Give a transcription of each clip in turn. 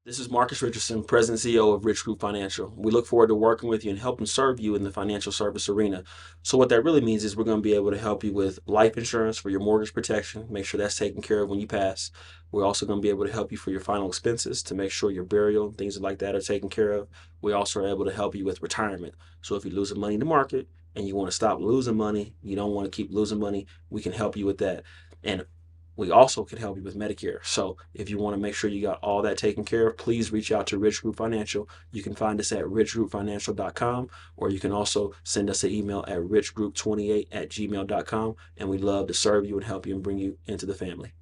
This is Marcus Richardson, President and CEO of Rich Group Financial. We look forward to working with you and helping serve you in the financial service arena. So, what that really means is we're going to be able to help you with life insurance for your mortgage protection, make sure that's taken care of when you pass. We're also going to be able to help you for your final expenses to make sure your burial and things like that are taken care of. We also are able to help you with retirement. So, if you're losing money in the market and you want to stop losing money, you don't want to keep losing money, we can help you with that. And we also can help you with Medicare. So if you want to make sure you got all that taken care of, please reach out to Rich Group Financial. You can find us at richgroupfinancial.com, or you can also send us an email at richgroup28@gmail.com. And we'd love to serve you and help you and bring you into the family.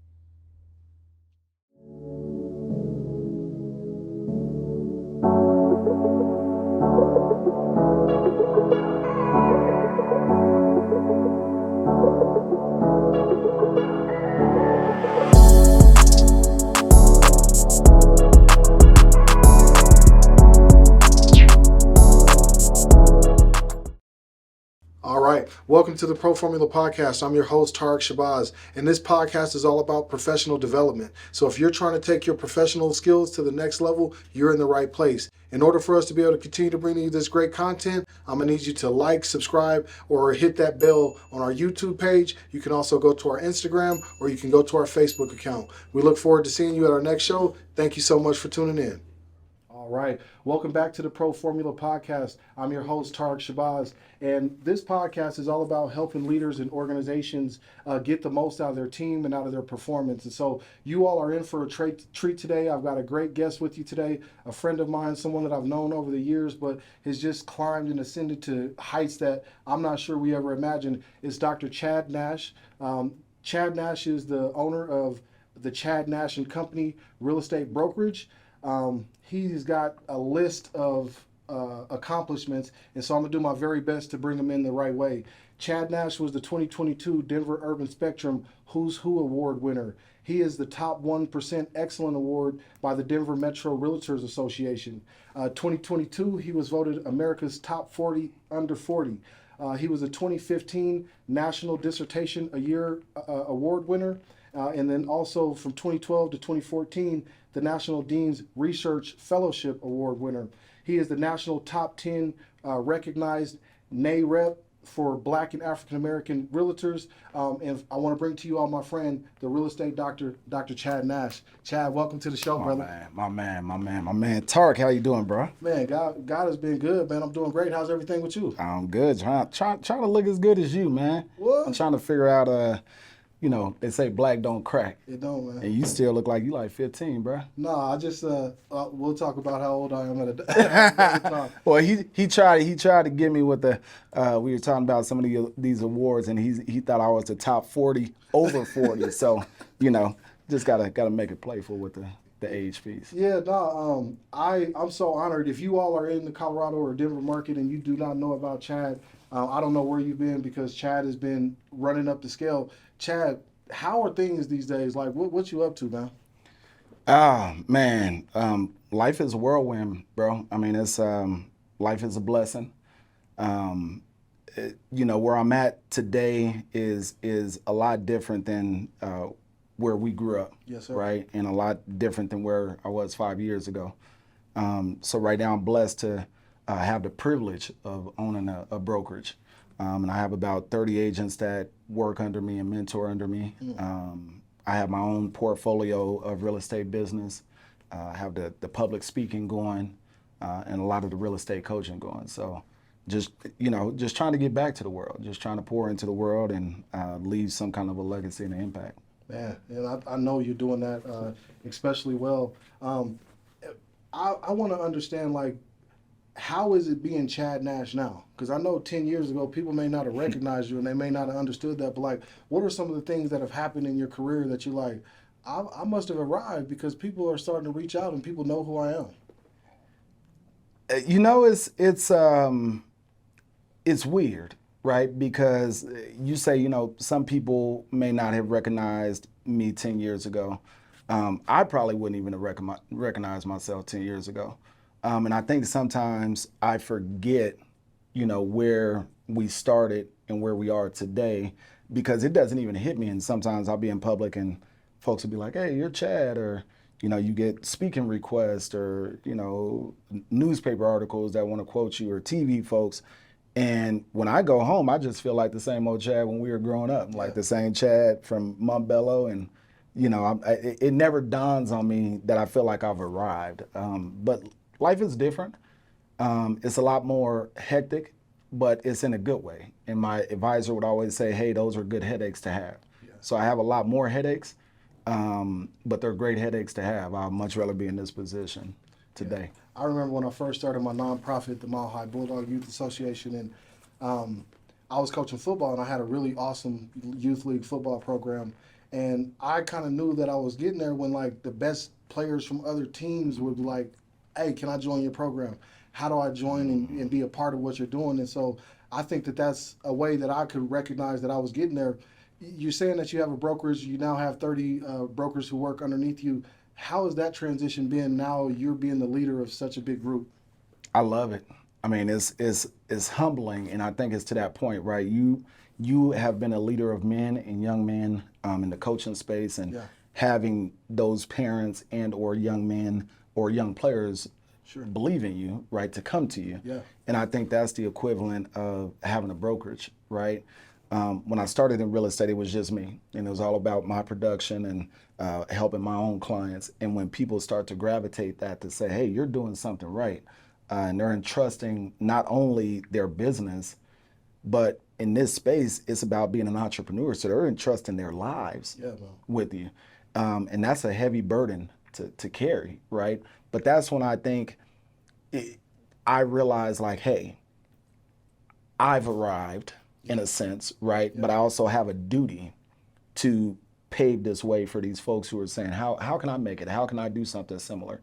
All right. Welcome to the Pro Formula Podcast. I'm your host, Tarek Shabazz, and this podcast is all about professional development. So if you're trying to take your professional skills to the next level, you're in the right place. In order for us to be able to continue to bring you this great content, I'm going to need you to like, subscribe, or hit that bell on our YouTube page. You can also go to our Instagram, or you can go to our Facebook account. We look forward to seeing you at our next show. Thank you so much for tuning in. All right. Welcome back to the Pro Formula Podcast. I'm your host, Tarek Shabazz, and this podcast is all about helping leaders and organizations get the most out of their team and out of their performance. And so you all are in for a treat today. I've got a great guest with you today, a friend of mine, someone that I've known over the years, but has just climbed and ascended to heights that I'm not sure we ever imagined. It's Dr. Chad Nash. Chad Nash is the owner of the Chad Nash and Company Real Estate Brokerage. He's got a list of accomplishments, and so I'm going to do my very best to bring him in the right way. Chad Nash was the 2022 Denver Urban Spectrum Who's Who Award winner. He is the top 1% Excellent Award by the Denver Metro Realtors Association. 2022, he was voted America's Top 40 Under 40. He was a 2015 National Dissertation a Year Award winner. And then also from 2012 to 2014, the National Dean's Research Fellowship Award winner. He is the National Top 10 recognized NAREP for Black and African American realtors. And I want to bring to you all my friend, the real estate doctor, Dr. Chad Nash. Chad, welcome to the show, brother. My man. Tarek, how you doing, bro? Man, God has been good, man. I'm doing great. How's everything with you? I'm good. Trying to look as good as you, man. What? I'm trying to figure out, they say black don't crack. It don't, man. And you still look like you like 15, bro. No, I just we'll talk about how old I am at a time. Well, he tried to get me with the we were talking about some of these awards, and he thought I was the top 40 over 40. So, just gotta make it playful with the age piece. Yeah, no, I'm so honored. If you all are in the Colorado or Denver market and you do not know about Chad, I don't know where you've been because Chad has been running up the scale. Chad, how are things these days? Like, what you up to, man? Man, life is a whirlwind, bro. I mean, it's life is a blessing. Where I'm at today is a lot different than where we grew up. Yes, sir. Right, and a lot different than where I was 5 years ago. So right now, I'm blessed to have the privilege of owning a brokerage. And I have about 30 agents that work under me and mentor under me. I have my own portfolio of real estate business. I have the public speaking going and a lot of the real estate coaching going. So just trying to get back to the world, just trying to pour into the world and leave some kind of a legacy and an impact. Man, and I know you're doing that especially well. I want to understand, like, how is it being Chad Nash now? Because I know 10 years ago, people may not have recognized you and they may not have understood that, but like, what are some of the things that have happened in your career that you're like, I must have arrived because people are starting to reach out and people know who I am? It's weird, right? Because you say, some people may not have recognized me 10 years ago. I probably wouldn't even have recognized myself 10 years ago. And I think sometimes I forget, where we started and where we are today, because it doesn't even hit me. And sometimes I'll be in public and folks will be like, hey, you're Chad, or, You get speaking requests or, newspaper articles that want to quote you or TV folks. And when I go home, I just feel like the same old Chad when we were growing up, like the same Chad from Montbello. And, it never dawns on me that I feel like I've arrived. But life is different. It's a lot more hectic, but it's in a good way. And my advisor would always say, hey, those are good headaches to have. Yeah. So I have a lot more headaches, but they're great headaches to have. I'd much rather be in this position today. Yeah. I remember when I first started my nonprofit, the Mile High Bulldog Youth Association, and I was coaching football, and I had a really awesome youth league football program. And I kind of knew that I was getting there when, like, the best players from other teams would be like, hey, can I join your program? How do I join and be a part of what you're doing? And so I think that that's a way that I could recognize that I was getting there. You're saying that you have a brokerage, you now have 30 brokers who work underneath you. How has that transition been now you're being the leader of such a big group? I love it. I mean, it's humbling, and I think it's to that point, right? You have been a leader of men and young men in the coaching space, and having those parents and or young men or young players believe in you, right, to come to you. Yeah. And I think that's the equivalent of having a brokerage, right? When I started in real estate, it was just me, and it was all about my production and helping my own clients. And when people start to gravitate that to say, hey, you're doing something right, and they're entrusting not only their business, but in this space, it's about being an entrepreneur. So they're entrusting their lives with you. And that's a heavy burden to carry, right? But that's when I think I realized, like, hey, I've arrived in a sense, right? Yeah. But I also have a duty to pave this way for these folks who are saying, how can I make it? How can I do something similar?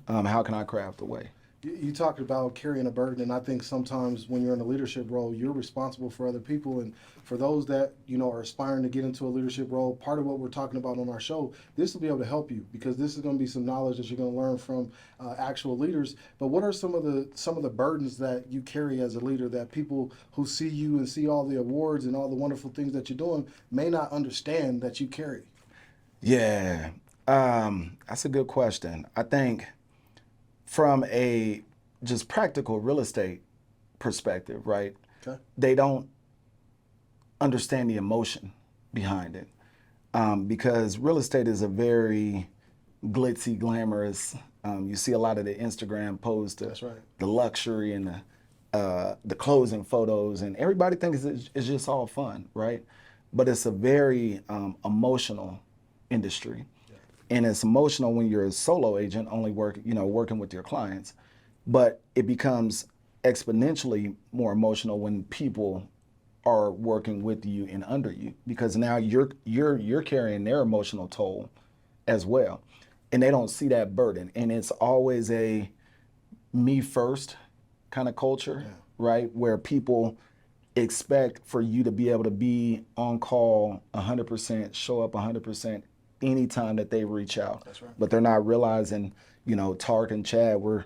How can I craft a way? You talked about carrying a burden, and I think sometimes when you're in a leadership role, you're responsible for other people. And for those that, are aspiring to get into a leadership role, part of what we're talking about on our show, this will be able to help you, because this is going to be some knowledge that you're going to learn from actual leaders. But what are some of the burdens that you carry as a leader that people who see you and see all the awards and all the wonderful things that you're doing may not understand that you carry? Yeah, that's a good question. I think from a just practical real estate perspective, right? Okay. They don't understand the emotion behind it, because real estate is a very glitzy, glamorous. You see a lot of the Instagram posts, the luxury and the closing photos, and everybody thinks it's just all fun, right? But it's a very emotional industry. And it's emotional when you're a solo agent, only working with your clients. But it becomes exponentially more emotional when people are working with you and under you, because now you're carrying their emotional toll as well. And they don't see that burden. And it's always a me first kind of culture, right? Where people expect for you to be able to be on call 100%, show up 100%, anytime that they reach out. That's right. But they're not realizing, Tark and Chad, we're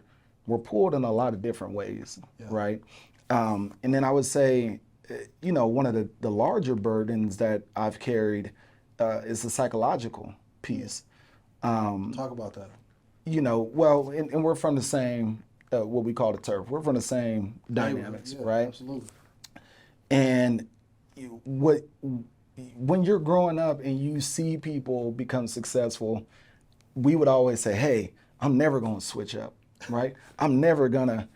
pulled in a lot of different ways, right? And then I would say, one of the larger burdens that I've carried is the psychological piece. Talk about that. Well, and we're from the same, what we call the turf. We're from the same dynamics, right? Absolutely. And when you're growing up and you see people become successful, we would always say, hey, I'm never going to switch up, right? I'm never going to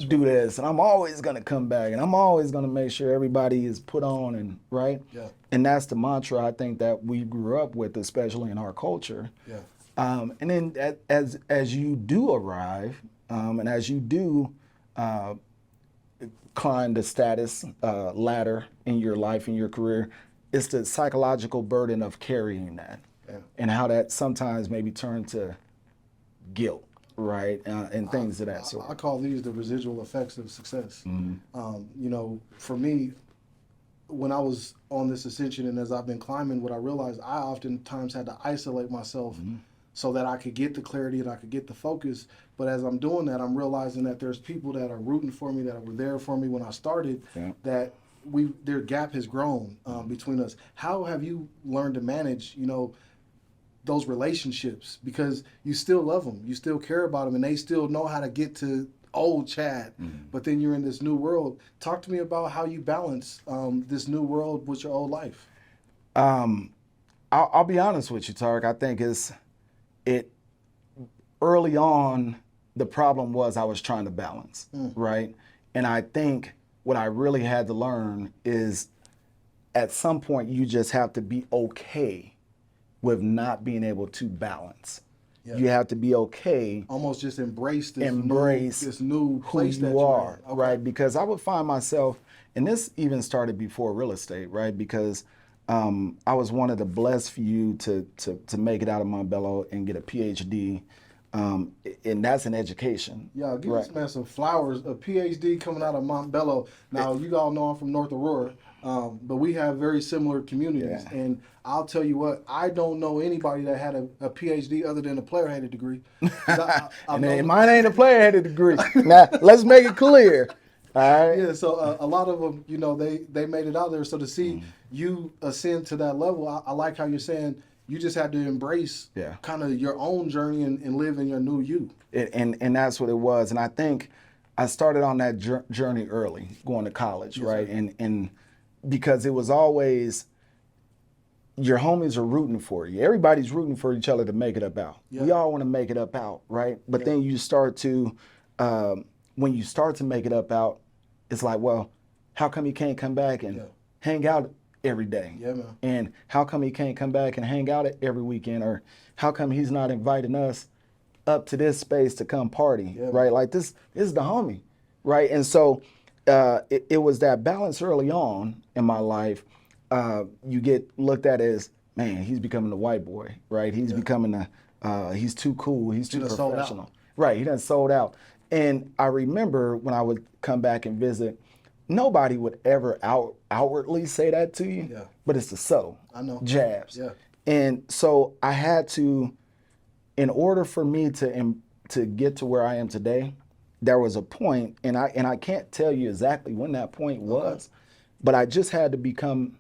do this, and I'm always going to come back, and I'm always going to make sure everybody is put on, and right? Yeah. And that's the mantra I think that we grew up with, especially in our culture. Yeah. And then as you do arrive, and as you do climb the status ladder in your life, in your career, it's the psychological burden of carrying that, and how that sometimes maybe turn to guilt, right, and things of that sort. I call these the residual effects of success. Mm-hmm. For me, when I was on this ascension and as I've been climbing, what I realized, I oftentimes had to isolate myself so that I could get the clarity and I could get the focus. But as I'm doing that, I'm realizing that there's people that are rooting for me, that were there for me when I started, that their gap has grown between us. How have you learned to manage, those relationships because you still love them, you still care about them, and they still know how to get to old Chad. But then you're in this new world. Talk to me about how you balance this new world with your old life. I'll be honest with you, Tarek. I think it early on, the problem was I was trying to balance, right? And I think what I really had to learn is at some point you just have to be okay with not being able to balance. Yeah. You have to be okay. Almost just embrace this new who place that you you're are, in. Okay. right? Because I would find myself, and this even started before real estate, right? Because I was one of the blessed few to make it out of Montbello and get a PhD, and that's an education. Yeah, give this man some flowers. A PhD coming out of Montbello. Now, you all know I'm from North Aurora, but we have very similar communities. Yeah. And I'll tell you what, I don't know anybody that had a PhD other than a player-hated degree. And mine ain't a player-hated degree. Now, let's make it clear. All right. Yeah, so a lot of them, they made it out there. So to see you ascend to that level, I like how you're saying you just had to embrace kind of your own journey and live in your new you. And that's what it was. And I think I started on that journey early, going to college, right? And because it was always your homies are rooting for you. Everybody's rooting for each other to make it up out. Yeah. We all want to make it up out, right? But then you start to, when you start to make it up out, it's like, well, how come you can't come back and hang out every day? Yeah, man. And how come he can't come back and hang out every weekend? Or how come he's not inviting us up to this space to come party, right? Like this is the homie, right? And so it was that balance early on in my life. You get looked at as, man, he's becoming the white boy, right? He's becoming he's too cool, he's too professional. Right, he done sold out. And I remember when I would come back and visit, nobody would ever outwardly say that to you, but it's the subtle jabs. Yeah. And so I had to, in order for me to get to where I am today, there was a point, and I can't tell you exactly when that point was, but I just had to become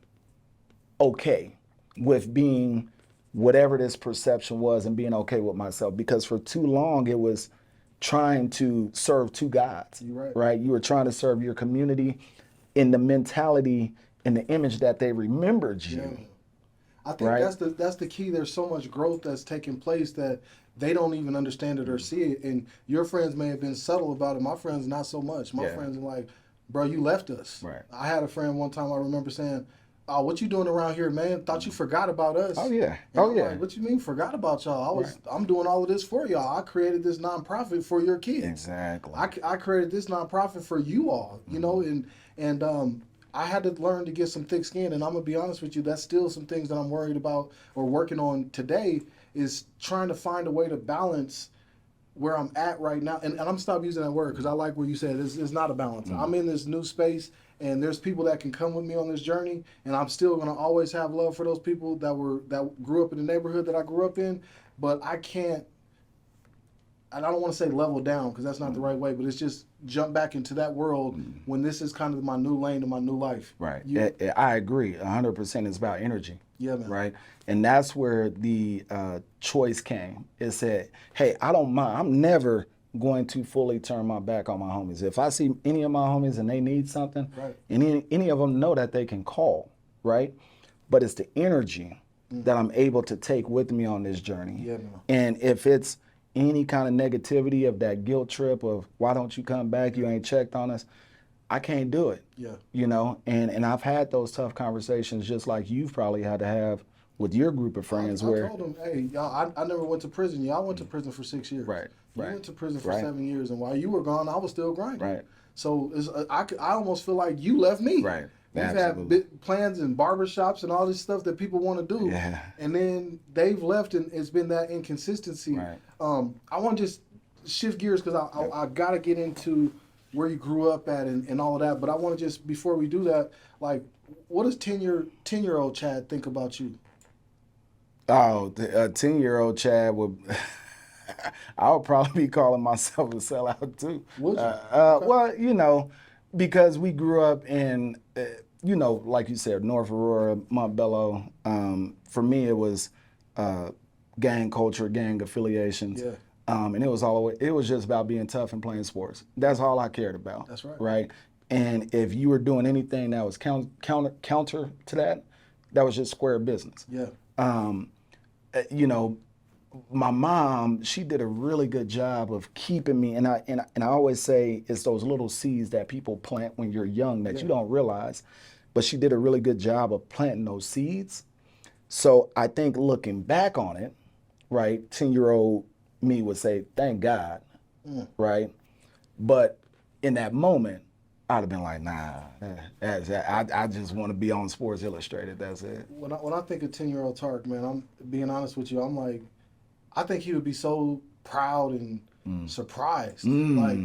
okay with being whatever this perception was and being okay with myself, because for too long it was trying to serve two gods, right? You were trying to serve your community in the mentality and the image that they remembered you. Yeah. I think that's the key. There's so much growth that's taking place that they don't even understand it or see it. And your friends may have been subtle about it. My friends, not so much. My friends are like, bro, you left us. Right. I had a friend one time I remember saying, oh, what you doing around here, man? Thought you forgot about us. Oh, yeah. And like, what you mean forgot about y'all? I'm doing all of this for y'all. I created this nonprofit for your kids. Exactly. I created this nonprofit for you all, you know, and I had to learn to get some thick skin, and I'm going to be honest with you, that's still some things that I'm worried about or working on today is trying to find a way to balance where I'm at right now. And I'm going to stop using that word because I like what you said. It's not a balance. I'm in this new space, and there's people that can come with me on this journey, and I'm still going to always have love for those people that grew up in the neighborhood that I grew up in, but I can't, and I don't want to say level down because that's not the right way, but it's just jump back into that world when this is kind of my new lane and my new life. Right. I agree. 100% it's about energy. Yeah, man. Right. And that's where the choice came. It said, hey, I don't mind. I'm never going to fully turn my back on my homies. If I see any of my homies and they need something, and any of them know that they can call, right? But it's the energy that I'm able to take with me on this journey. Yeah, man. And if it's any kind of negativity of that guilt trip of why don't you come back, you ain't checked on us, I can't do it. Yeah. You know, and I've had those tough conversations just like you've probably had to have with your group of friends. I told them, hey, y'all, I never went to prison. Y'all went to prison for 6 years. Right. You went to prison for 7 years, and while you were gone, I was still grinding. Right. So I almost feel like you left me. Right. We've had plans and barbershops and all this stuff that people want to do. Yeah. And then they've left, and it's been that inconsistency. Right. I want to just shift gears because I got to get into where you grew up at and all of that. But I want to just, before we do that, like, what does 10-year-old Chad think about you? Oh, the 10-year-old Chad would... I would probably be calling myself a sellout too. Would you? Okay. Well, you know, because we grew up in, you know, like you said, North Aurora, Montbello. For me, it was gang culture, gang affiliations. Yeah. And it was just about being tough and playing sports. That's all I cared about. That's right. Right. And if you were doing anything that was counter to that, that was just square business. Yeah. You know, my mom, she did a really good job of keeping me, and I always say it's those little seeds that people plant when you're young that you don't realize, but she did a really good job of planting those seeds. So I think looking back on it, right, 10-year-old me would say, thank God, right? But in that moment, I'd have been like, nah, I just want to be on Sports Illustrated. That's it. When I think of 10-year-old Tark, man, I'm being honest with you. I'm like, I think he would be so proud and surprised. Like,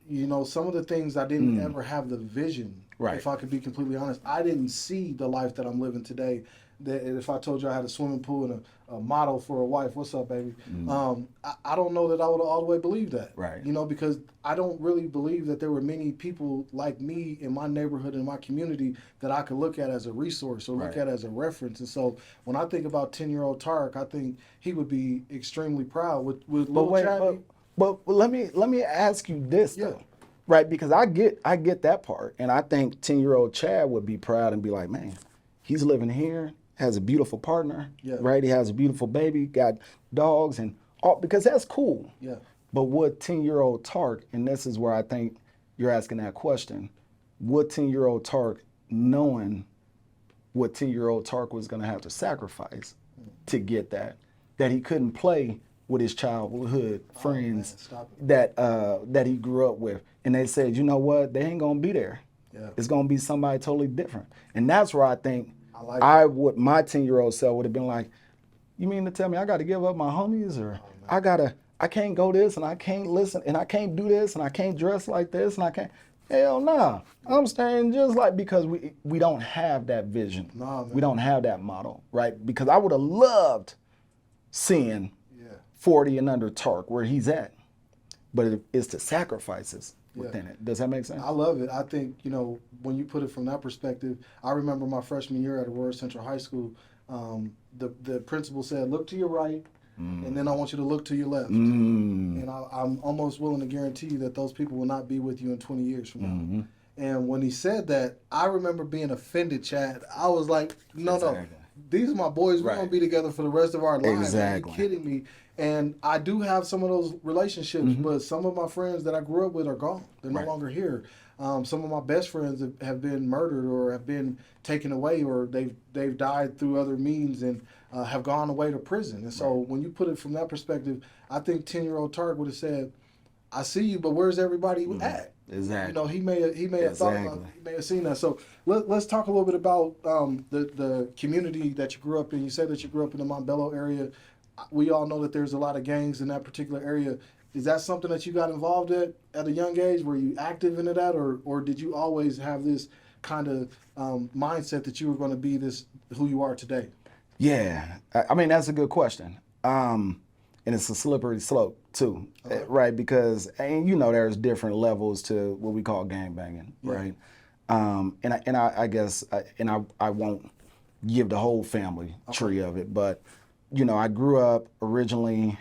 you know, some of the things I didn't ever have the vision. Right. If I could be completely honest, I didn't see the life that I'm living today. That if I told you I had a swimming pool and a model for a wife, what's up, baby? I don't know that I would have all the way believed that. Right. You know, because I don't really believe that there were many people like me in my neighborhood, in my community, that I could look at as a resource or look at as a reference. And so when I think about 10-year-old Tark, I think he would be extremely proud with little Chaddy. But let me ask you this though. Right, because I get that part, and I think 10-year-old Chad would be proud and be like, man, he's living here, has a beautiful partner, right? He has a beautiful baby, got dogs, and all, because that's cool. Yeah. But would 10-year-old Tark, and this is where I think you're asking that question, would 10-year-old Tark, knowing what 10-year-old Tark was going to have to sacrifice to get that he couldn't play with his childhood friends that he grew up with, and they said, you know what, they ain't gonna be there. Yeah. It's gonna be somebody totally different, and that's where I think my 10-year-old self would have been like, you mean to tell me I got to give up my homies, or I can't go this, and I can't listen, and I can't do this, and I can't dress like this, and I can't. Hell nah. I'm staying just like, because we don't have that vision. Nah, man. We don't have that model, right? Because I would have loved seeing 40 and under Tark where he's at, but it's the sacrifices within it. Does that make sense? I love it. I think, you know, when you put it from that perspective, I remember my freshman year at Aurora Central High School, the principal said, look to your right, and then I want you to look to your left. And I'm almost willing to guarantee you that those people will not be with you in 20 years from now. And when he said that, I remember being offended, Chad. I was like, no. These are my boys. We're going to be together for the rest of our lives. Exactly. Are you kidding me? And I do have some of those relationships, but some of my friends that I grew up with are gone. They're no longer here. Some of my best friends have been murdered or have been taken away, or they've died through other means and have gone away to prison. And so when you put it from that perspective, I think 10-year-old Tark would have said, I see you, but where's everybody at? Exactly. You know, he may have thought about it, he may have seen that. So let's talk a little bit about the community that you grew up in. You said that you grew up in the Montbello area. We all know that there's a lot of gangs in that particular area. Is that something that you got involved at a young age? Were you active into that, or did you always have this kind of mindset that you were going to be who you are today? Yeah, I mean, that's a good question. And it's a slippery slope too, right? Because, and you know, there's different levels to what we call gangbanging, right? And I guess, I won't give the whole family tree of it, but you know, I grew up originally.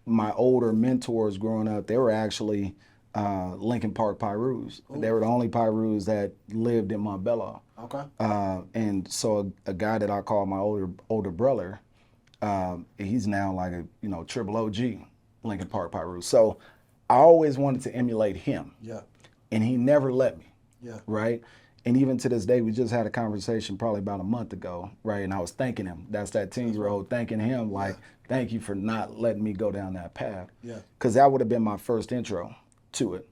My older mentors growing up, they were actually Lincoln Park Pyrus. They were the only Pyrus that lived in Montbello. Okay. And so a guy that I call my older brother, he's now like a triple OG Lincoln Park Pyru. So I always wanted to emulate him. Yeah. And he never let me. Yeah. Right. And even to this day, we just had a conversation probably about a month ago, right? And I was thanking him. That's that 10-year-old thanking him, like, thank you for not letting me go down that path. Yeah. Because that would have been my first intro to it.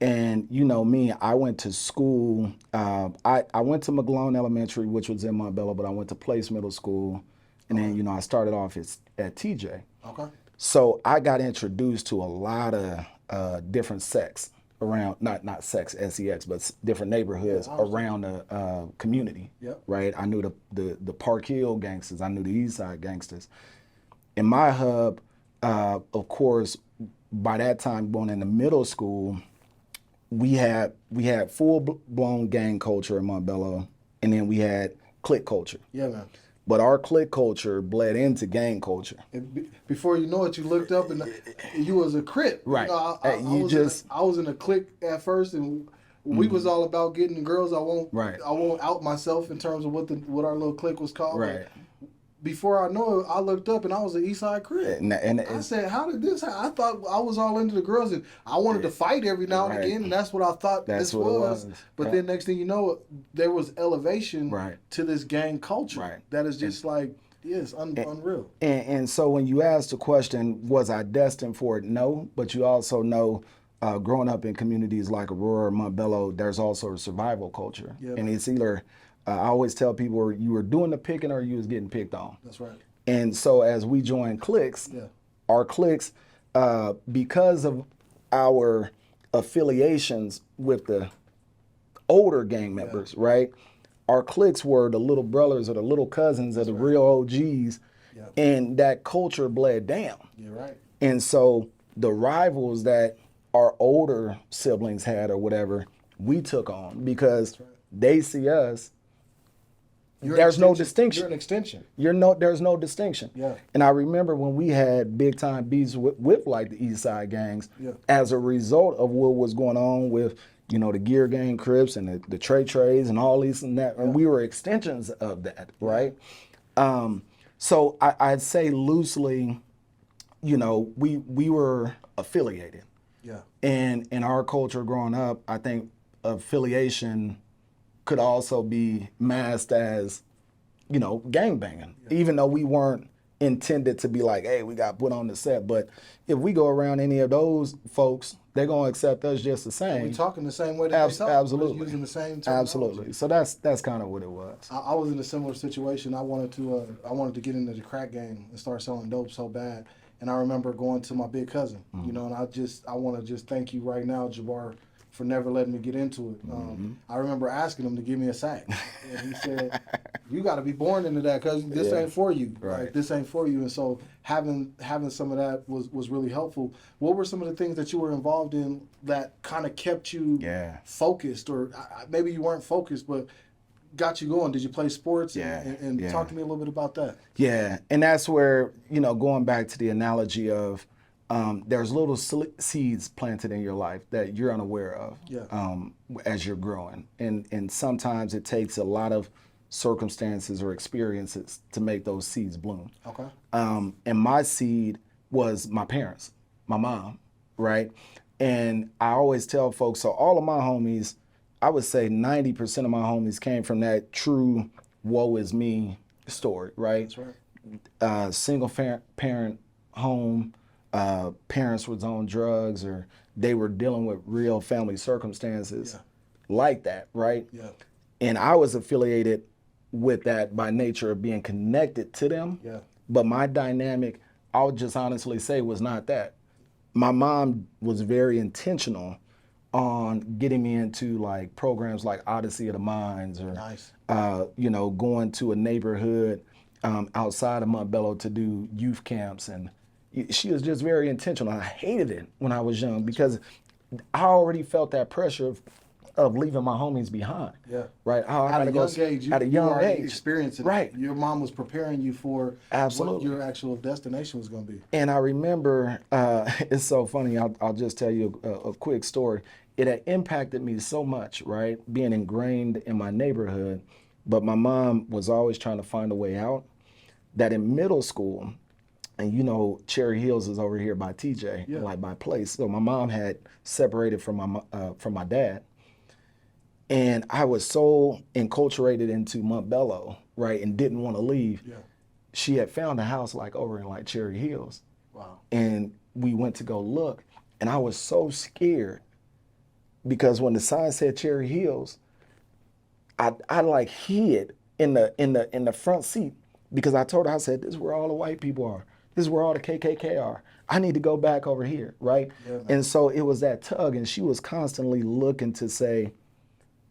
And you know me, I went to school. I went to McGlone Elementary, which was in Montbello, but I went to Place Middle School. And then, I started off at TJ. Okay. So I got introduced to a lot of different sects around, not sex, SEX, but different neighborhoods around the community. Yep. Right? I knew the Park Hill gangsters. I knew the East Side gangsters. In my hub, of course, by that time, going into middle school, we had full-blown gang culture in Montbello, and then we had clique culture. Yeah, man. But our clique culture bled into gang culture. And before you know it, you looked up and you was a Crip. Right. You know, I was in a clique at first, and we was all about getting the girls. Right. I won't out myself in terms of what our little clique was called. Right. Before I know it, I looked up and I was an East Side Crip. And I said, "How did this happen?" I thought I was all into the girls, and I wanted to fight every now and Right. again, and that's what I thought That's this what it was. was. But Yeah. then next thing you know, there was elevation Right. to this gang culture. Right. That is just like, yes, unreal. And so when you ask the question, was I destined for it? No, but you also know, growing up in communities like Aurora, Montbello, there's also a survival culture. Yeah. And it's either, I always tell people, you were doing the picking or you was getting picked on. That's right. And so as we join cliques, Yeah. our cliques, because of our affiliations with the older gang members, right? Our cliques were the little brothers or the little cousins of the real OGs, Yeah. and that culture bled down. You're right. And so the rivals that our older siblings had or whatever, we took on because they see us. There's no distinction. You're an extension. There's no distinction. Yeah. And I remember when we had big time beefs with like the East Side gangs, Yeah. as a result of what was going on with, the Gear Gang Crips and the Trays and all these and that, and we were extensions of that, right? So I'd say loosely, we were affiliated. Yeah. And in our culture growing up, I think affiliation could also be masked as, gangbanging, even though we weren't intended to be like, hey, we got put on the set. But if we go around any of those folks, they're gonna accept us just the same. We talking the same way that they talk. Absolutely. We're using the same terminology. Absolutely. So that's kind of what it was. I was in a similar situation. I wanted to get into the crack game and start selling dope so bad. And I remember going to my big cousin, and I want to just thank you right now, Jabbar, for never letting me get into it. I remember asking him to give me a sack, and he said, "You got to be born into that, cuz this ain't for you. Right. Like, this ain't for you." And so having some of that was really helpful. What were some of the things that you were involved in that kind of kept you focused, or maybe you weren't focused, but got you going? Did you play sports? And talk to me a little bit about that. Yeah, and that's where, going back to the analogy of there's little seeds planted in your life that you're unaware of as you're growing. And sometimes it takes a lot of circumstances or experiences to make those seeds bloom. Okay. And my seed was my parents, my mom, right? And I always tell folks, so all of my homies, I would say 90% of my homies came from that true woe is me story, right? That's right. Single parent home, parents was on drugs or they were dealing with real family circumstances like that, right? Yeah. And I was affiliated with that by nature of being connected to them. Yeah. But my dynamic, I'll just honestly say, was not that. My mom was very intentional on getting me into like programs like Odyssey of the Minds or, Nice. Going to a neighborhood outside of Montbello to do youth camps. And she was just very intentional. I hated it when I was young because I already felt that pressure of leaving my homies behind. Yeah. Right. At a young age, at a young age, experiencing it. Right. Your mom was preparing you for Absolutely. what your actual destination was going to be. And I remember, it's so funny. I'll just tell you a quick story. It had impacted me so much, right? Being ingrained in my neighborhood, but my mom was always trying to find a way out. That in middle school, and Cherry Hills is over here by TJ, like my place. So my mom had separated from my dad. And I was so enculturated into Montbello, right, and didn't want to leave. Yeah. She had found a house like over in like Cherry Hills. Wow. And we went to go look, and I was so scared because when the sign said Cherry Hills, I like hid in the front seat because I told her, I said, this is where all the white people are. This is where all the KKK are. I need to go back over here, right? Yeah, and so it was that tug, and she was constantly looking to say,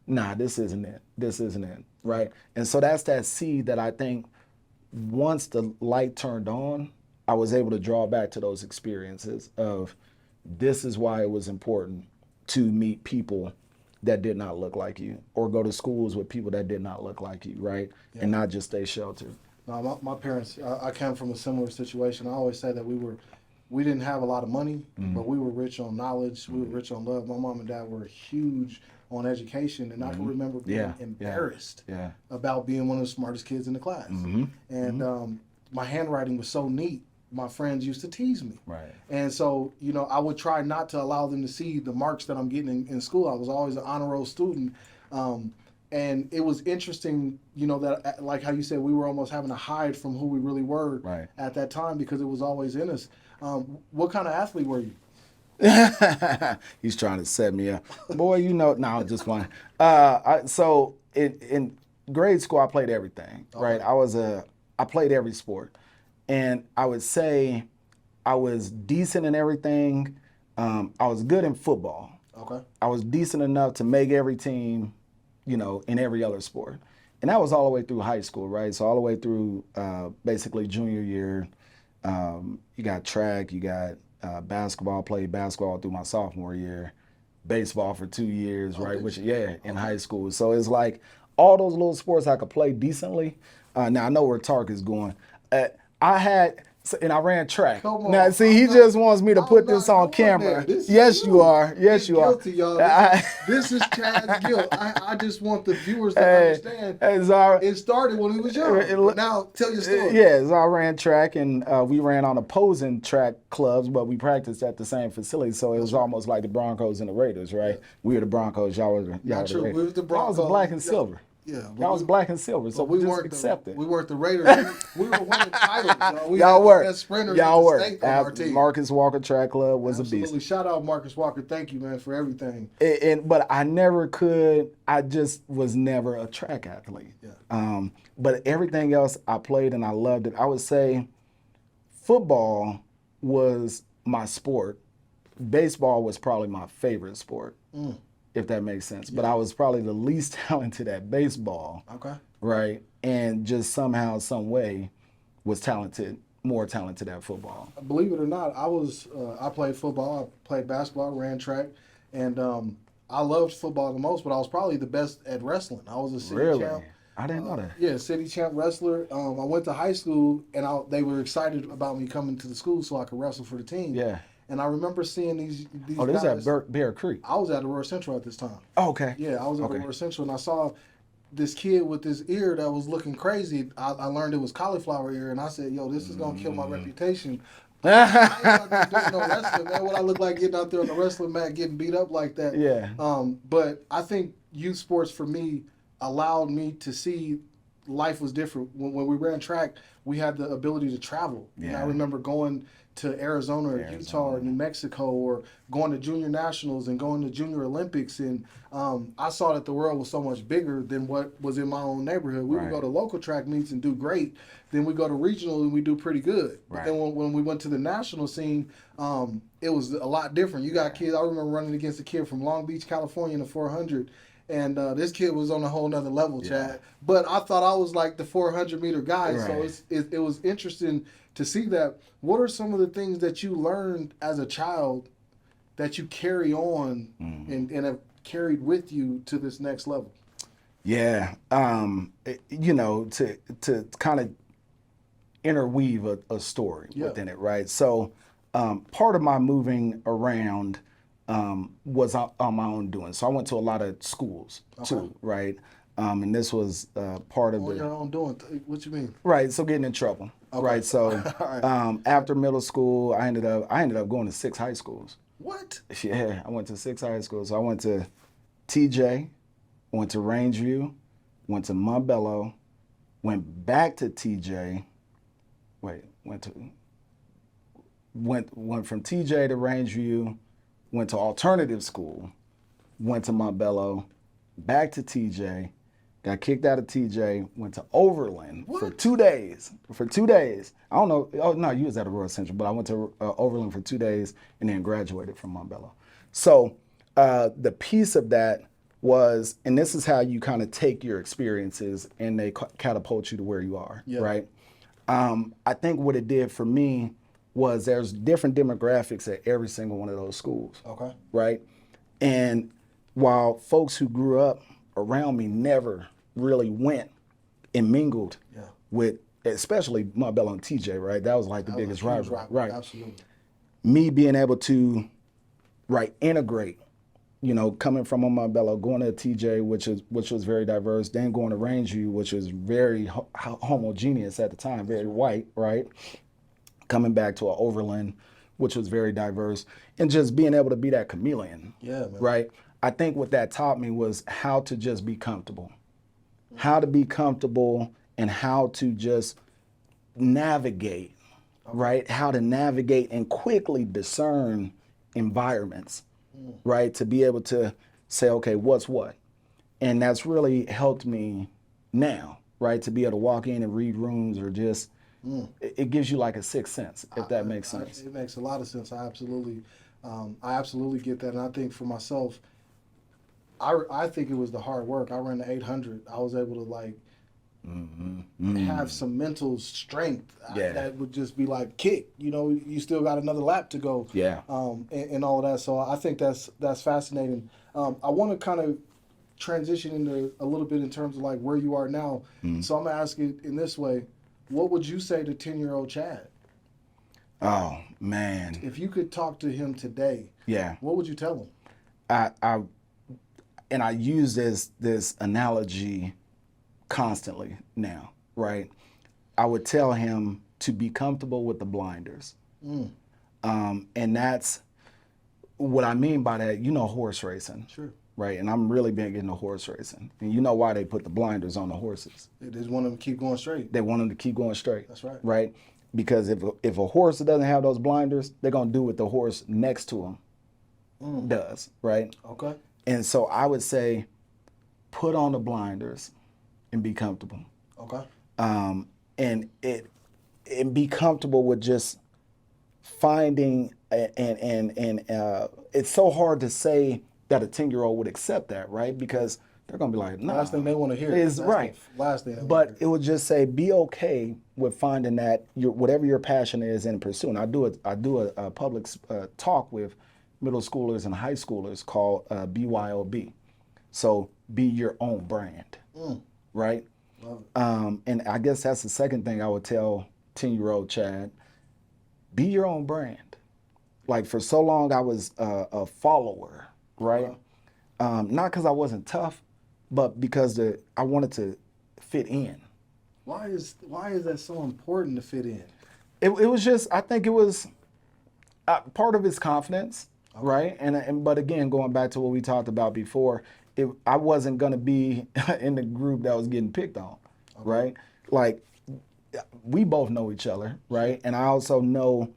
nah, this isn't it. This isn't it, right? And so that's that seed that I think once the light turned on, I was able to draw back to those experiences of this is why it was important to meet people that did not look like you or go to schools with people that did not look like you, right? And not just stay sheltered. No, my parents, I came from a similar situation. I always say that we didn't have a lot of money, but we were rich on knowledge. We were rich on love. My mom and dad were huge on education, and I can remember being embarrassed about being one of the smartest kids in the class. And my handwriting was so neat. My friends used to tease me. Right. And so, I would try not to allow them to see the marks that I'm getting in school. I was always an honor roll student. And it was interesting, that like how you said, we were almost having to hide from who we really were at that time because it was always in us. What kind of athlete were you? He's trying to set me up. Boy, no, just one. So in grade school, I played everything, right? I played every sport. And I would say I was decent in everything. I was good in football. Okay. I was decent enough to make every team, in every other sport. And that was all the way through high school, right? So all the way through basically junior year. You got track, you got basketball, played basketball through my sophomore year, baseball for 2 years, right? Which, in high school. So it's like all those little sports I could play decently. Now I know where Tark is going. And I ran track. Come on. Now, see, he just wants me to put this on camera. Yes, you are. Yes, you are. Guilty, y'all. This is Chad's guilt. I just want the viewers to understand. It started when he was young. But now, tell your story. Yeah, so I ran track, and we ran on opposing track clubs, but we practiced at the same facility. So it was almost like the Broncos and the Raiders, right? Yeah. We were the Broncos, y'all were the Raiders. We were the Broncos. I was black and silver. Yeah, that was black and silver, so we just accept it. We weren't the Raiders. We were winning titles. We y'all had were. The best sprinters y'all in the were. state on our team. Marcus Walker Track Club was Absolutely. a beast. Shout out Marcus Walker. Thank you, man, for everything. But I never could. I just was never a track athlete. Yeah. But everything else I played and I loved it. I would say football was my sport. Baseball was probably my favorite sport. If that makes sense. Yeah. But I was probably the least talented at baseball. Okay. Right? And just somehow, some way, was more talented at football. Believe it or not, I played football, I played basketball, ran track, and I loved football the most, but I was probably the best at wrestling. I was a city champ. I didn't know that. Yeah, city champ wrestler. I went to high school, and they were excited about me coming to the school so I could wrestle for the team. Yeah. And I remember seeing these Oh, this guys. is at Bear Creek. I was at Aurora Central at this time. Oh, okay. Yeah, I was at Aurora Central, and I saw this kid with this ear that was looking crazy. I learned it was cauliflower ear, and I said, yo, this is going to kill my reputation. I ain't doing no wrestling, man. What I look like getting out there on the wrestling mat getting beat up like that. Yeah. But I think youth sports, for me, allowed me to see life was different. When we ran track, we had the ability to travel. Yeah. And I remember going to Arizona or Utah or New Mexico, or going to junior nationals and going to junior Olympics. And I saw that the world was so much bigger than what was in my own neighborhood. We would go to local track meets and do great. Then we go to regional and we do pretty good. But then when we went to the national scene, it was a lot different. You got kids. I remember running against a kid from Long Beach, California in the 400. And this kid was on a whole nother level, Chad. But I thought I was like the 400-meter guy. So it was interesting to see that. What are some of the things that you learned as a child that you carry on and have carried with you to this next level? Yeah. To kind of interweave a story within it, right? So part of my moving around was on my own doing. So I went to a lot of schools too, right? And this was part of your own doing. What you mean? Right. So getting in trouble, right? So after middle school, I ended up going to 6 high schools. What? Yeah, I went to 6 high schools. So I went to TJ, went to Rangeview, went to Montbello, went back to TJ. Went from TJ to Rangeview. Went to alternative school, went to Montbello, back to TJ, got kicked out of TJ, went to Overland for 2 days. I don't know. Oh, no, you was at Aurora Central, but I went to Overland for 2 days and then graduated from Montbello. So the piece of that was, and this is how you kind of take your experiences and they catapult you to where you are, right? I think what it did for me was there's different demographics at every single one of those schools. Okay. Right? And while folks who grew up around me never really went and mingled with especially Montbello and TJ, right? That was like the That was a biggest huge rivalry, rivalry, right? absolutely. Me being able to, right, integrate, coming from Montbello, going to TJ, which was very diverse, then going to Rangeview, which was very homogeneous at the time, very white, right? Coming back to an Overland, which was very diverse, and just being able to be that chameleon, Yeah, man. right? I think what that taught me was how to just be comfortable, how to be comfortable, and how to just navigate, right? How to navigate and quickly discern environments, right? To be able to say, okay, what's what? And that's really helped me now, right? To be able to walk in and read rooms or just, it gives you like a sixth sense, if that makes sense. It makes a lot of sense. I absolutely get that. And I think for myself, I think it was the hard work. I ran the 800. I was able to like have some mental strength Yeah. that would just be like kick. You still got another lap to go. Yeah. And all of that. So I think that's fascinating. I want to kind of transition into a little bit in terms of like where you are now. So I'm gonna ask it in this way: what would you say to 10-year-old Chad? Oh man. If you could talk to him today, Yeah. what would you tell him? I use this analogy constantly now, right? I would tell him to be comfortable with the blinders. And that's what I mean by that, horse racing. Sure. Right? And I'm really big into horse racing. And you know why they put the blinders on the horses. They just want them to keep going straight. They want them to keep going straight. That's right. Right? Because if a horse doesn't have those blinders, they're going to do what the horse next to him does, right? Okay. And so I would say, put on the blinders and be comfortable. Okay. And be comfortable with just finding and it's so hard to say that a 10-year-old would accept that, right? Because they're gonna be like, no. Last thing they want to hear is right. Last thing. But it would just say, be okay with finding that whatever your passion is in pursuing. I do a public talk with middle schoolers and high schoolers called BYOB. So be your own brand, right? And I guess that's the second thing I would tell 10-year-old Chad: be your own brand. Like for so long, I was a follower, right? Not because I wasn't tough, but because I wanted to fit in. Why is that so important to fit in? It was just, I think it was part of his confidence, right? But again, going back to what we talked about before, I wasn't gonna be in the group that was getting picked on, right? Like we both know each other, right? And I also know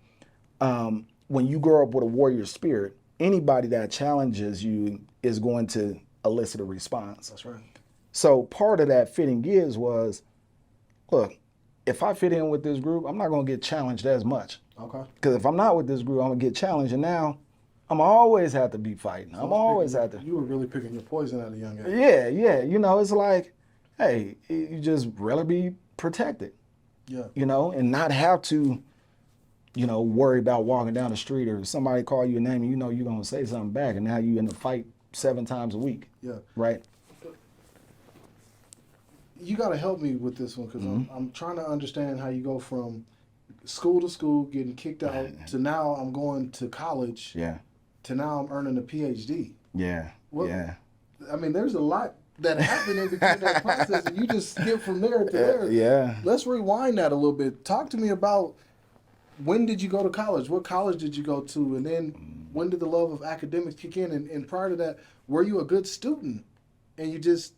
when you grow up with a warrior spirit, anybody that challenges you is going to elicit a response. That's right. So part of that fitting gives was, look, if I fit in with this group, I'm not gonna get challenged as much. Okay. Because if I'm not with this group, I'm gonna get challenged, and now I'm always have to be fighting. I'm always have to. You were really picking your poison at a young age. Yeah. It's like, hey, you just rather be protected. Yeah. And not have to, worry about walking down the street or somebody call you a name and you're gonna say something back, and now you in a fight 7 times a week. Yeah. Right. You got to help me with this one because I'm trying to understand how you go from school to school, getting kicked out, to now I'm going to college. Yeah. To now I'm earning a PhD. Yeah. Yeah. I mean, there's a lot that happened in between that process, and you just skip from there to there. Yeah. Let's rewind that a little bit. Talk to me about when did you go to college? What college did you go to? And then when did the love of academics kick in? And prior to that, were you a good student? And you just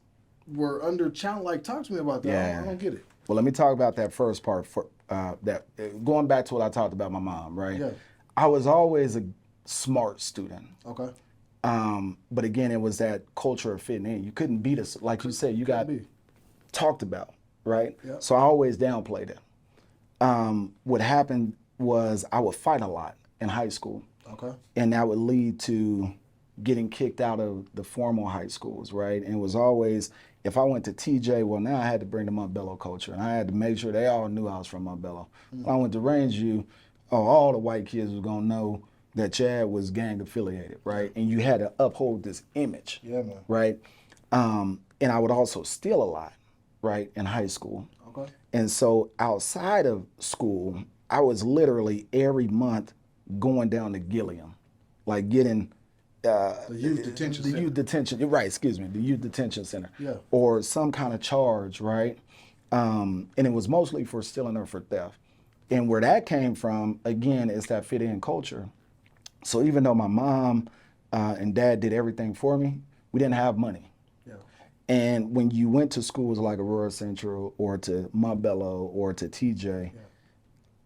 were under challenge? Like, talk to me about that. Yeah. I don't get it. Well, let me talk about that first part. Going back to what I talked about my mom, right? Yeah. I was always a smart student. Okay. But again, it was that culture of fitting in. You couldn't beat us. Like you said, you got talked about, right? Yeah. So I always downplayed it. What happened was I would fight a lot in high school. Okay. And that would lead to getting kicked out of the formal high schools, right? And it was always, if I went to TJ, well, now I had to bring the Montbello culture, and I had to make sure they all knew I was from Montbello. When I went to Rangeview, all the white kids was gonna know that Chad was gang affiliated, right? And you had to uphold this image, Yeah, man. right? And I would also steal a lot, right, in high school. Okay. And so outside of school, I was literally every month going down to Gilliam, like getting The youth detention the center. youth detention. You're right, excuse me, the youth detention center, Yeah. or some kind of charge, right? And it was mostly for stealing or for theft. And where that came from, again, is that fit in culture. So even though my mom and dad did everything for me, we didn't have money. Yeah. And when you went to schools like Aurora Central or to Montbello or to TJ,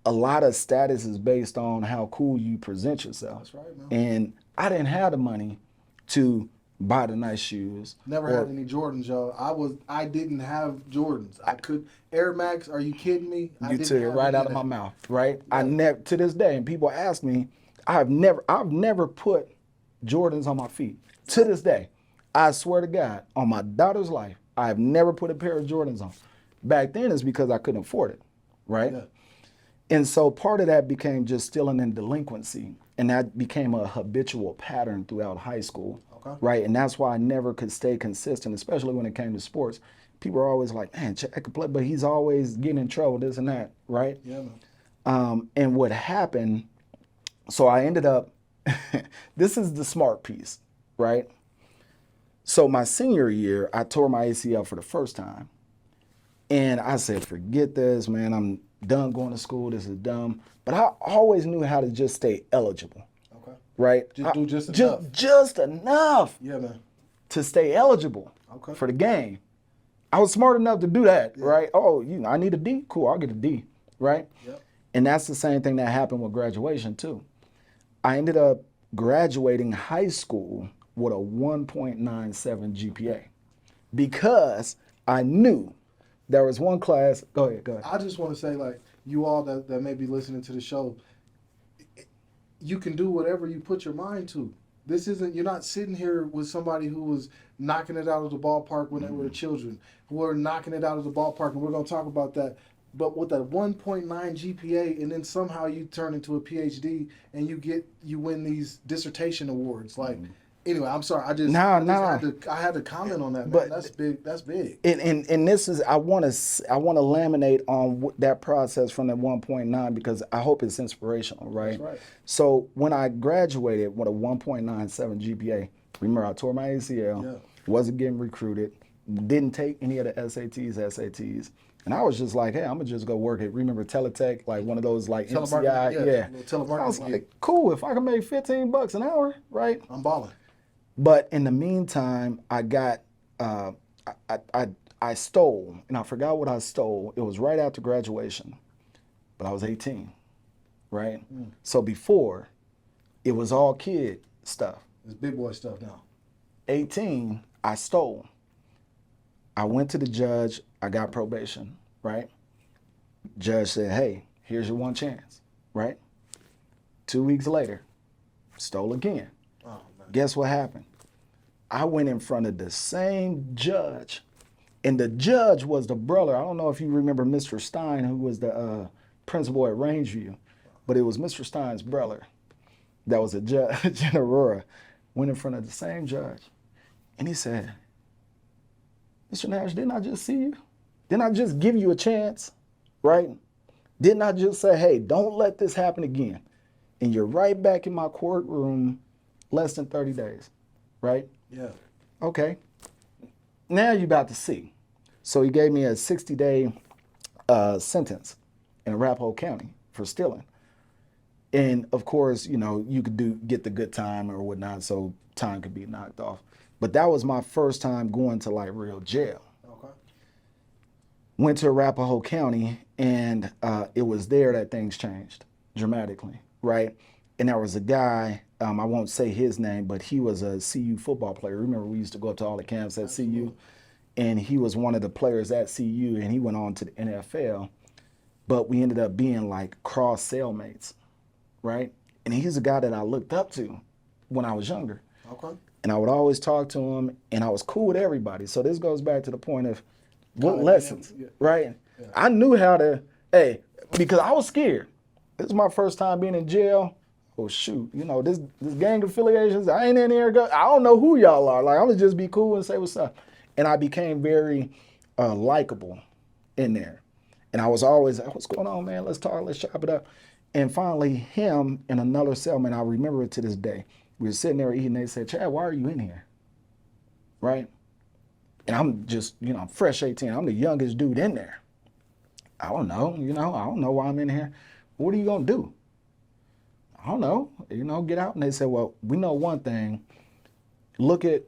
a lot of status is based on how cool you present yourself. That's right, man. And I didn't have the money to buy the nice shoes. Never had any Jordans, y'all. I didn't have Jordans. I could Air Max. Are you kidding me? You took it right out of my mouth, right? Yeah. I never, to this day, and people ask me, I've never put Jordans on my feet. To this day, I swear to God, on my daughter's life, I have never put a pair of Jordans on. Back then, it's because I couldn't afford it, right? Yeah. And so part of that became just stealing and delinquency, and that became a habitual pattern throughout high school. Okay. Right, and that's why I never could stay consistent, especially when it came to sports. People are always like, man, Chad could play, but he's always getting in trouble, this and that, right? Yeah, man. And what happened, so I ended up, this is the smart piece, right? So my senior year, I tore my ACL for the first time. And I said, forget this, man, I'm done going to school, this is dumb. But I always knew how to just stay eligible. Right? Do just enough. Just enough. Yeah, man. To stay eligible for the game. I was smart enough to do that, right? Oh, I need a D? Cool, I'll get a D, right? Yep. And that's the same thing that happened with graduation, too. I ended up graduating high school with a 1.97 GPA because I knew there was one class. Go ahead. I just want to say, like, you all that may be listening to the show, you can do whatever you put your mind to. You're not sitting here with somebody who was knocking it out of the ballpark when they were children, who were knocking it out of the ballpark, and we're going to talk about that. But with that 1.9 GPA, and then somehow you turn into a PhD and you win these dissertation awards. Like, anyway, I'm sorry. I had to comment on that, man. But that's big. That's big. And this is I want to laminate on that process from the 1.9 because I hope it's inspirational, right? That's right. So when I graduated with a 1.97 GPA, remember I tore my ACL, wasn't getting recruited, didn't take any of the SATs. And I was just like, hey, I'm gonna just go work at, remember Teletech, like one of those like MCI, telemarketing. I was like, cool, if I can make $15 an hour, right? I'm balling. But in the meantime, I got, I stole, and I forgot what I stole. It was right after graduation, but I was 18, right? So before, it was all kid stuff. It's big boy stuff now. 18, I stole. I went to the judge, I got probation, right? Judge said, hey, here's your one chance, right? 2 weeks later, stole again. Oh, man. Guess what happened? I went in front of the same judge, and the judge was the brother. I don't know if you remember Mr. Stein, who was the principal at Rangeview, but it was Mr. Stein's brother that was a judge in Aurora. Went in front of the same judge, and he said, Mr. Nash, didn't I just see you? Didn't I just give you a chance, right? Didn't I just say, hey, don't let this happen again? And you're right back in my courtroom less than 30 days, right? Yeah. Okay. Now you're about to see. So he gave me a 60-day sentence in Arapahoe County for stealing. And of course, you could get the good time or whatnot, so time could be knocked off. But that was my first time going to like real jail. Okay. Went to Arapahoe County, and it was there that things changed dramatically, right? And there was a guy, I won't say his name, but he was a CU football player. Remember, we used to go up to all the camps at CU, and he was one of the players at CU, and he went on to the NFL. But we ended up being like cross cellmates, right? And he's a guy that I looked up to when I was younger. Okay. And I would always talk to him, and I was cool with everybody. So this goes back to the point of what lessons, right? Yeah. I knew how to, because I was scared. This is my first time being in jail. Oh, shoot, this gang affiliations, I ain't in here. I don't know who y'all are. Like, I'm going to just be cool and say what's up. And I became very likable in there. And I was always, what's going on, man? Let's talk, let's chop it up. And finally, him and another cellman, I remember it to this day. We were sitting there eating. They said, Chad, why are you in here? Right? And I'm just, I'm fresh 18. I'm the youngest dude in there. I don't know, I don't know why I'm in here. What are you going to do? I don't know, get out. And they said, well, we know one thing. Look at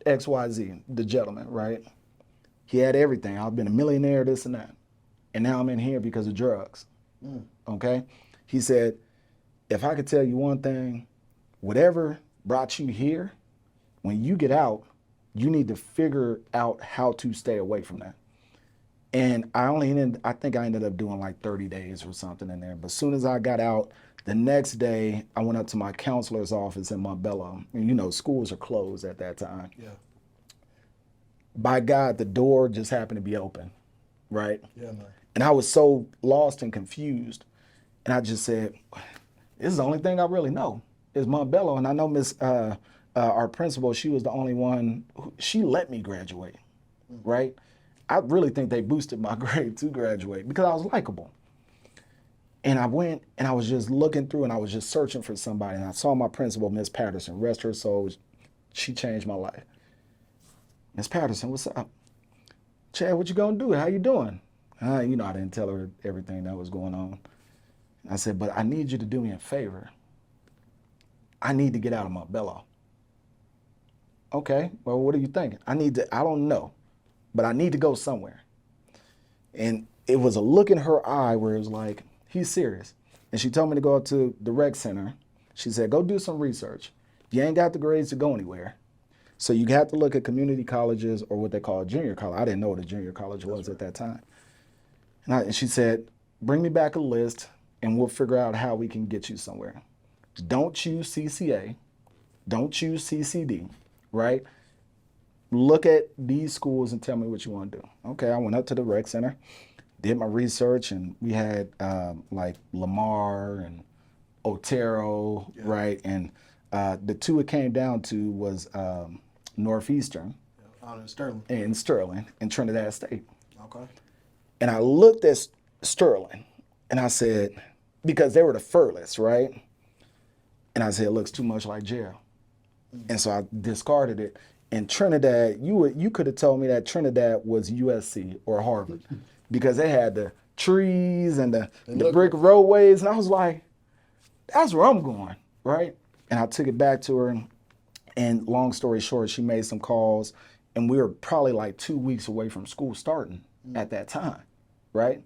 XYZ, the gentleman, right? He had everything. I've been a millionaire, this and that. And now I'm in here because of drugs. Okay? He said, if I could tell you one thing, whatever brought you here, when you get out, you need to figure out how to stay away from that. And I think I ended up doing like 30 days or something in there. But as soon as I got out, the next day I went up to my counselor's office in Montbello. And schools are closed at that time. Yeah. By God, the door just happened to be open, right? Yeah, man. And I was so lost and confused. And I just said, this is the only thing I really know is Montbello. And I know our principal, she was the only one, she let me graduate, right? I really think they boosted my grade to graduate because I was likable. And I went and I was just looking through and I was just searching for somebody. And I saw my principal, Miss Patterson, rest her soul. She changed my life. Miss Patterson, what's up? Chad, what you gonna do? How you doing? I didn't tell her everything that was going on. I said, but I need you to do me a favor. I need to get out of Montbello. Okay, well, what are you thinking? I don't know, but I need to go somewhere. And it was a look in her eye where it was like, he's serious. And she told me to go to the rec center. She said, go do some research. You ain't got the grades to go anywhere. So you have to look at community colleges or what they call a junior college. I didn't know what a junior college was at that time. And she said, bring me back a list and we'll figure out how we can get you somewhere. Don't choose CCA. Don't choose CCD, right? Look at these schools and tell me what you want to do. Okay, I went up to the rec center, did my research, and we had like Lamar and Otero, right? And the two it came down to was Northeastern Out in Sterling. and Sterling and Trinidad State. Okay. And I looked at Sterling and I said, because they were the furthest, right? And I said, it looks too much like jail. And so I discarded it. And Trinidad, you could have told me that Trinidad was USC or Harvard because they had the trees and the brick roadways. And I was like, that's where I'm going, right? And I took it back to her. And long story short, she made some calls. And we were probably like 2 weeks away from school starting at that time, right?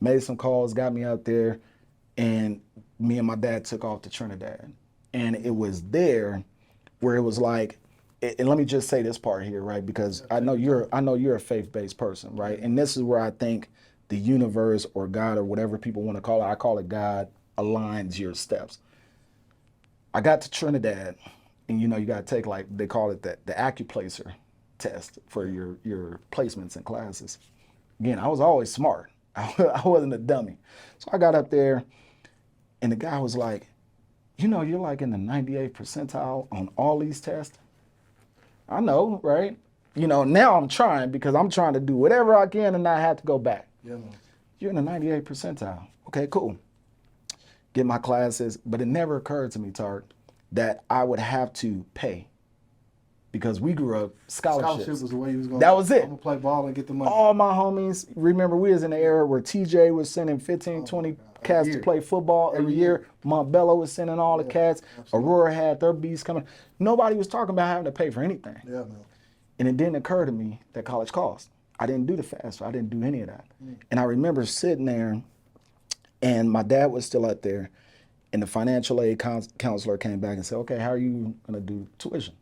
Made some calls, got me out there. And me and my dad took off to Trinidad. And it was there where it was like, and let me just say this part here, right? Because I know you're a faith-based person, right? And this is where I think the universe or God or whatever people want to call it, I call it God, aligns your steps. I got to Trinidad, and you got to take they call it the AccuPlacer test for your placements in classes. Again, I was always smart. I wasn't a dummy. So I got up there, and the guy was like, you're like in the 98th percentile on all these tests. I know, right? Now I'm trying because I'm trying to do whatever I can and not have to go back. Yeah, man. You're in the 98th percentile. Okay, cool. Get my classes, but it never occurred to me, Tark, that I would have to pay because we grew up scholarships. Scholarship was the way he was going. That was it. I'm going to play ball and get the money. All my homies, remember we was in the era where TJ was sending 15, 20 cats to play football every year. Montbello was sending all the cats. Absolutely. Aurora had their beats coming. Nobody was talking about having to pay for anything. Yeah, man. And it didn't occur to me that college cost. I didn't do the FAFSA. I didn't do any of that. And I remember sitting there, and my dad was still up there, and the financial aid counselor came back and said, okay, how are you going to do tuition?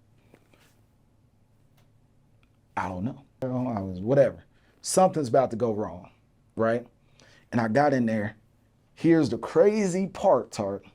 I don't know. I was whatever. Something's about to go wrong, right? And I got in there. Here's the crazy part, Tart.